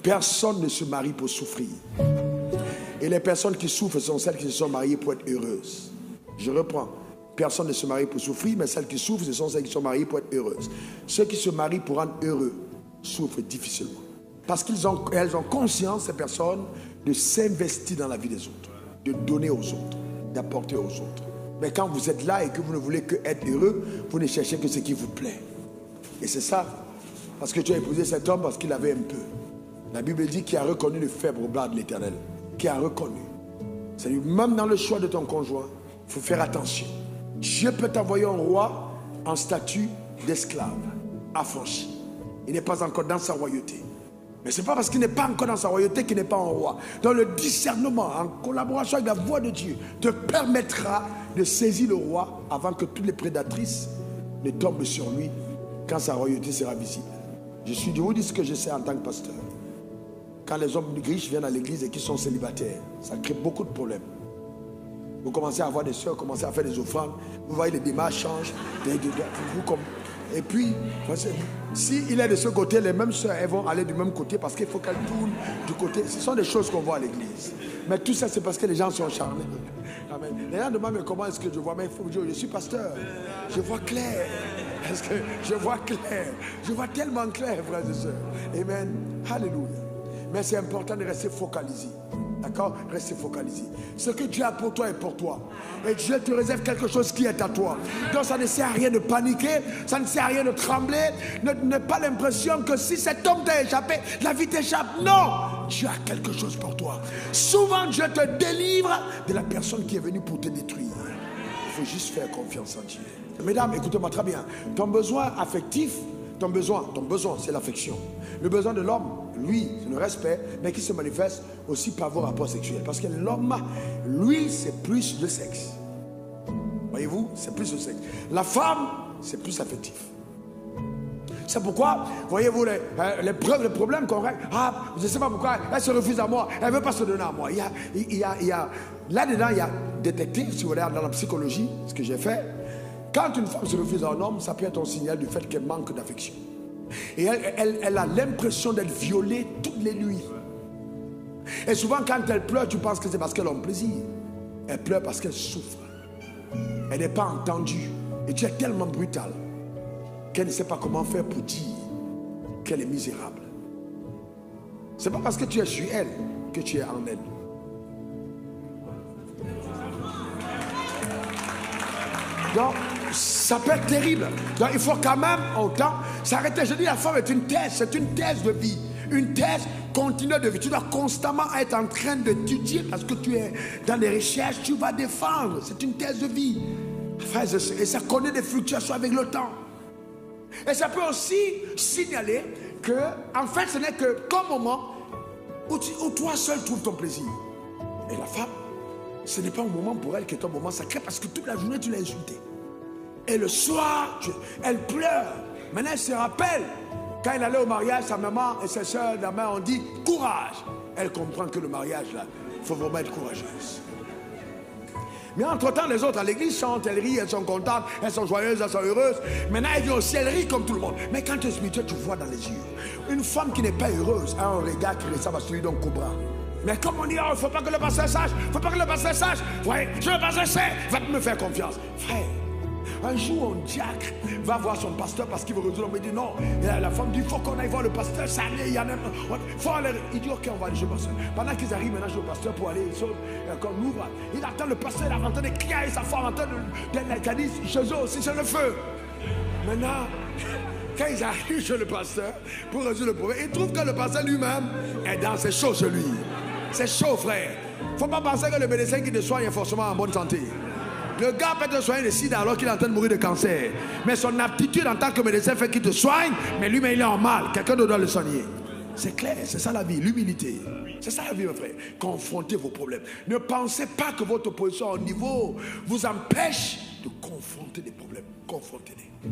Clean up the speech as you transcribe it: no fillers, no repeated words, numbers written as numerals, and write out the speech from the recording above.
Personne ne se marie pour souffrir. Et les personnes qui souffrent sont celles qui se sont mariées pour être heureuses. Je reprends. Personne ne se marie pour souffrir, mais celles qui souffrent, ce sont celles qui sont mariées pour être heureuses. Ceux qui se marient pour rendre heureux souffrent difficilement. Parce qu'elles ont conscience, ces personnes, de s'investir dans la vie des autres, de donner aux autres, d'apporter aux autres. Mais quand vous êtes là et que vous ne voulez que être heureux, vous ne cherchez que ce qui vous plaît. Et c'est ça. Parce que tu as épousé cet homme parce qu'il avait un peu. La Bible dit qu'il a reconnu le faible au bras de l'Éternel. Qui a reconnu. C'est-à-dire, même dans le choix de ton conjoint, il faut faire attention. Dieu peut t'envoyer un roi en statut d'esclave, affranchi. Il n'est pas encore dans sa royauté. Mais ce n'est pas parce qu'il n'est pas encore dans sa royauté qu'il n'est pas un roi. Donc le discernement, en collaboration avec la voix de Dieu, te permettra de saisir le roi avant que toutes les prédatrices ne tombent sur lui quand sa royauté sera visible. Je vous dis ce que je sais en tant que pasteur. Quand les hommes riches viennent à l'église et qui sont célibataires, ça crée beaucoup de problèmes. Vous commencez à avoir des soeurs, commencez à faire des offrandes, vous voyez les démarches changent. Et puis, s'il est de ce côté, les mêmes soeurs, elles vont aller du même côté parce qu'il faut qu'elles tournent du côté. Ce sont des choses qu'on voit à l'église. Mais tout ça, c'est parce que les gens sont charnés. Amen. Les gens demandent, mais comment est-ce que je vois? Mais il faut dire, je suis pasteur. Je vois clair. Parce que je vois clair. Je vois tellement clair, frères et sœurs. Amen. Alléluia. Mais c'est important de rester focalisé. D'accord? Restez focalisé. Ce que Dieu a pour toi est pour toi. Et Dieu te réserve quelque chose qui est à toi. Donc ça ne sert à rien de paniquer. Ça ne sert à rien de trembler. Ne pas l'impression que si cet homme t'a échappé, la vie t'échappe. Non! Dieu a quelque chose pour toi. Souvent Dieu te délivre de la personne qui est venue pour te détruire. Il faut juste faire confiance en Dieu. Mesdames, écoutez-moi très bien. Ton besoin affectif, ton besoin, c'est l'affection. Le besoin de l'homme, lui, c'est le respect, mais qui se manifeste aussi par vos rapports sexuels. Parce que l'homme, lui, c'est plus le sexe. Voyez-vous, c'est plus le sexe. La femme, c'est plus affectif. C'est pourquoi, voyez-vous, les problèmes qu'on règle. Ah, je ne sais pas pourquoi, elle se refuse à moi, elle ne veut pas se donner à moi. Là-dedans, il y a détecté, si vous regardez dans la psychologie, ce que j'ai fait. Quand une femme se refuse à un homme, ça peut être un signal du fait qu'elle manque d'affection. Et elle a l'impression d'être violée toutes les nuits. Et souvent quand elle pleure, tu penses que c'est parce qu'elle a un plaisir. Elle pleure parce qu'elle souffre. Elle n'est pas entendue. Et tu es tellement brutal qu'elle ne sait pas comment faire pour dire qu'elle est misérable. C'est pas parce que tu es sur elle que tu es en elle. Donc ça peut être terrible. Donc il faut quand même autant s'arrêter. Je dis la femme est une thèse, c'est une thèse de vie. Une thèse continue de vie. Tu dois constamment être en train d'étudier parce que tu es dans les recherches, tu vas défendre. C'est une thèse de vie. Et ça connaît des fluctuations avec le temps. Et ça peut aussi signaler que, en fait, ce n'est que ton moment où toi seul trouves ton plaisir. Et la femme, ce n'est pas un moment pour elle qui est un moment sacré parce que toute la journée tu l'as insultée. Et le soir, elle pleure. Maintenant, elle se rappelle. Quand elle allait au mariage, sa maman et ses soeurs, la main ont dit courage. Elle comprend que le mariage, là, il faut vraiment être courageuse. Mais entre-temps, les autres à l'église chantent, elles rient, elles sont contentes, elles sont joyeuses, elles sont heureuses. Maintenant, elles disent aussi, elles rient comme tout le monde. Mais quand tu es spirituel, tu vois dans les yeux. Une femme qui n'est pas heureuse a un regard qui ressemble à celui d'un cobra. Mais comme on dit, il ne faut pas que le pasteur sache, il ne faut pas que le pasteur sache. Ouais, je le pasteur sait, va me faire confiance. Frère, un jour, un diacre va voir son pasteur parce qu'il veut résoudre. Il dit non. Et la femme dit, il faut qu'on aille voir le pasteur. Ça allait, il y en a. Faut aller. Il dit, ok, on va aller chez le pasteur. Pendant qu'ils arrivent maintenant chez le pasteur pour aller, qu'on ouvre, il attend le pasteur, il entend des cris et sa femme entend des dit chez eux aussi, c'est le feu. Maintenant, quand ils arrivent chez le pasteur pour résoudre le problème, ils trouvent que le pasteur lui-même est dans ses chaud chez lui. C'est chaud, frère. Il ne faut pas penser que le médecin qui te soigne est forcément en bonne santé. Le gars peut te soigner de sida alors qu'il est en train de mourir de cancer. Mais son aptitude en tant que médecin fait qu'il te soigne, mais lui-même il est en mal. Quelqu'un doit le soigner. C'est clair, c'est ça la vie, l'humilité. C'est ça la vie, mon frère. Confrontez vos problèmes. Ne pensez pas que votre position au niveau vous empêche de confronter des problèmes. Confrontez-les.